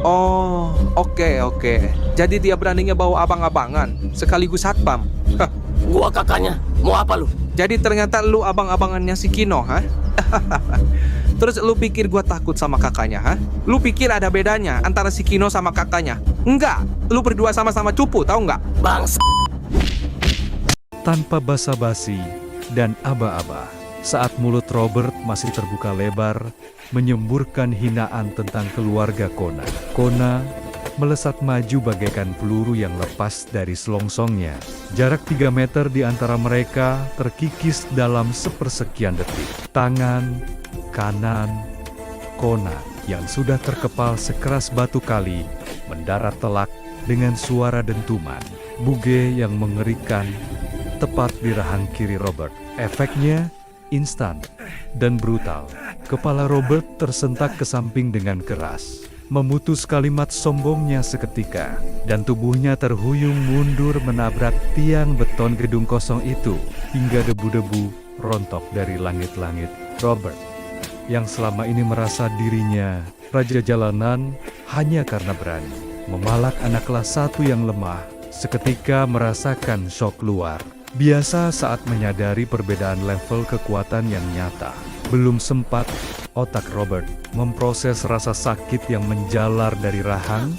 Oh, oke. Jadi dia beraninya bawa abang-abangan, sekaligus satpam. Hah, Gua kakaknya. Mau apa lu? jadi ternyata lu abang-abangannya si Kino, ha? Terus lu pikir gua takut sama kakaknya, ha? Lu pikir ada bedanya antara si Kino sama kakaknya? Enggak, lu berdua sama-sama cupu, tahu nggak? Bangsa. Tanpa basa-basi dan aba-aba, saat mulut Robert masih terbuka lebar, menyemburkan hinaan tentang keluarga Kona. Kona melesat maju bagaikan peluru yang lepas dari selongsongnya. Jarak 3 meter di antara mereka terkikis dalam sepersekian detik. Tangan kanan Kona yang sudah terkepal sekeras batu kali mendarat telak dengan suara dentuman. Buge yang mengerikan tepat di rahang kiri Robert. Efeknya instan dan brutal. Kepala Robert tersentak ke samping dengan keras, memutus kalimat sombongnya seketika, dan tubuhnya terhuyung mundur menabrak tiang beton gedung kosong itu, hingga debu-debu rontok dari langit-langit. Robert, yang selama ini merasa dirinya raja jalanan hanya karena berani memalak anak kelas 1 yang lemah, seketika merasakan syok luar biasa saat menyadari perbedaan level kekuatan yang nyata. Belum sempat otak Robert memproses rasa sakit yang menjalar dari rahang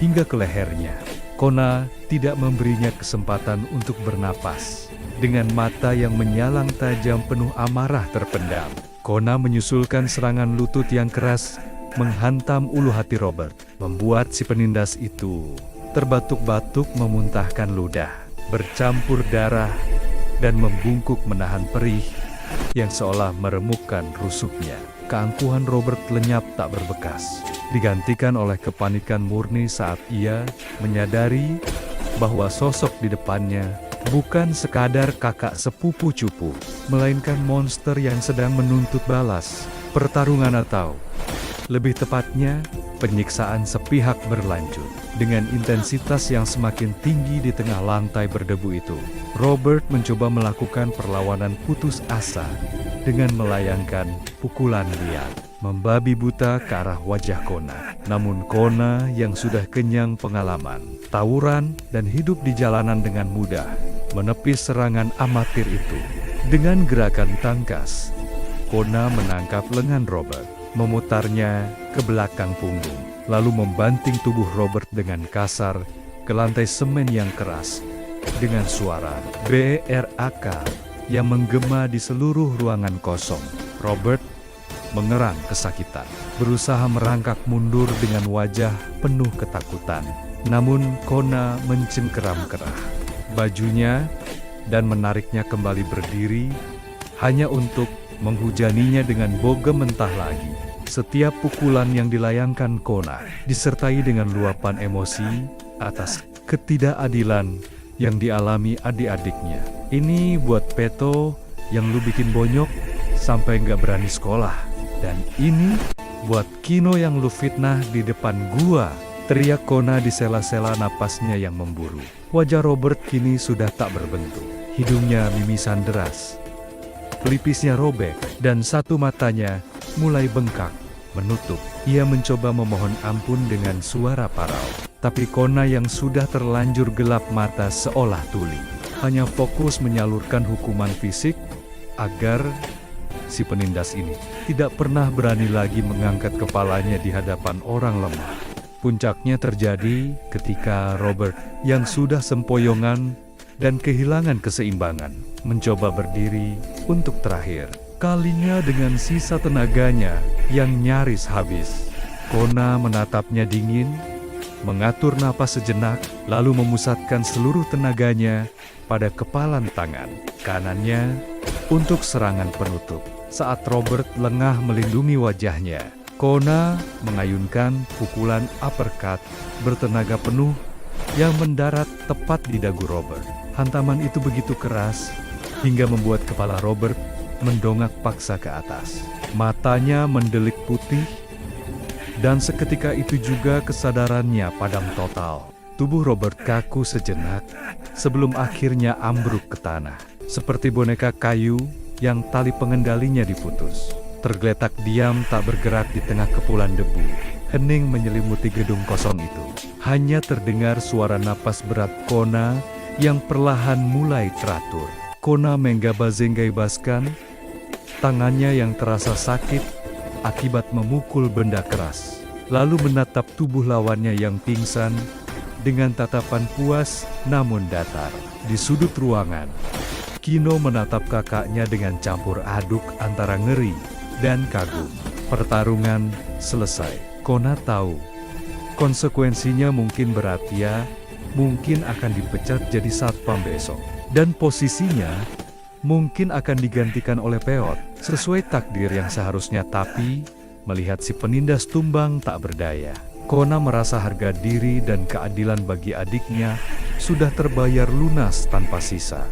hingga ke lehernya, Kona tidak memberinya kesempatan untuk bernapas. Dengan mata yang menyalang tajam penuh amarah terpendam, Kona menyusulkan serangan lutut yang keras menghantam ulu hati Robert, membuat si penindas itu terbatuk-batuk memuntahkan ludah, bercampur darah, dan membungkuk menahan perih yang seolah meremukkan rusuknya. Keangkuhan Robert lenyap tak berbekas, digantikan oleh kepanikan murni saat ia menyadari bahwa sosok di depannya bukan sekadar kakak sepupu cupu, melainkan monster yang sedang menuntut balas. Pertarungan atau, lebih tepatnya, penyiksaan sepihak berlanjut. Dengan intensitas yang semakin tinggi di tengah lantai berdebu itu, Robert mencoba melakukan perlawanan putus asa dengan melayangkan pukulan liar, membabi buta ke arah wajah Kona. Namun Kona yang sudah kenyang pengalaman, tawuran, dan hidup di jalanan dengan mudah, menepis serangan amatir itu. Dengan gerakan tangkas, Kona menangkap lengan Robert, memutarnya ke belakang punggung, lalu membanting tubuh Robert dengan kasar ke lantai semen yang keras dengan suara BRAK yang menggema di seluruh ruangan kosong. Robert mengerang kesakitan, berusaha merangkak mundur dengan wajah penuh ketakutan. Namun Kona mencengkeram kerah bajunya dan menariknya kembali berdiri, hanya untuk menghujaninya dengan bogem mentah lagi. Setiap pukulan yang dilayangkan Kona disertai dengan luapan emosi atas ketidakadilan yang dialami adik-adiknya. Ini buat Peto yang lu bikin bonyok sampai nggak berani sekolah. Dan ini buat Kino yang lu fitnah di depan gua, teriak Kona di sela-sela napasnya yang memburu. Wajah Robert kini sudah tak berbentuk. Hidungnya mimisan deras, pelipisnya robek, dan satu matanya mulai bengkak, menutup. Ia mencoba memohon ampun dengan suara parau. Tapi Kona yang sudah terlanjur gelap mata seolah tuli, hanya fokus menyalurkan hukuman fisik agar si penindas ini tidak pernah berani lagi mengangkat kepalanya di hadapan orang lemah. Puncaknya terjadi ketika Robert yang sudah sempoyongan dan kehilangan keseimbangan mencoba berdiri untuk terakhir kalinya dengan sisa tenaganya yang nyaris habis. Kona menatapnya dingin, mengatur napas sejenak, lalu memusatkan seluruh tenaganya pada kepalan tangan kanannya untuk serangan penutup. Saat Robert lengah melindungi wajahnya, Kona mengayunkan pukulan uppercut bertenaga penuh yang mendarat tepat di dagu Robert. Hantaman itu begitu keras hingga membuat kepala Robert mendongak paksa ke atas. Matanya mendelik putih, dan seketika itu juga kesadarannya padam total. Tubuh Robert kaku sejenak sebelum akhirnya ambruk ke tanah. Seperti boneka kayu yang tali pengendalinya diputus. Tergeletak diam tak bergerak di tengah kepulan debu. Hening menyelimuti gedung kosong itu. Hanya terdengar suara napas berat Kona yang perlahan mulai teratur. Kona menggabazengaibaskan tangannya yang terasa sakit akibat memukul benda keras. Lalu menatap tubuh lawannya yang pingsan dengan tatapan puas namun datar. Di sudut ruangan, Kino menatap kakaknya dengan campur aduk antara ngeri dan kagum. Pertarungan selesai. Kona tahu konsekuensinya mungkin berat, ya, mungkin akan dipecat jadi satpam besok. Dan posisinya mungkin akan digantikan oleh peot sesuai takdir yang seharusnya, tapi melihat si penindas tumbang tak berdaya. Kona merasa harga diri dan keadilan bagi adiknya sudah terbayar lunas tanpa sisa.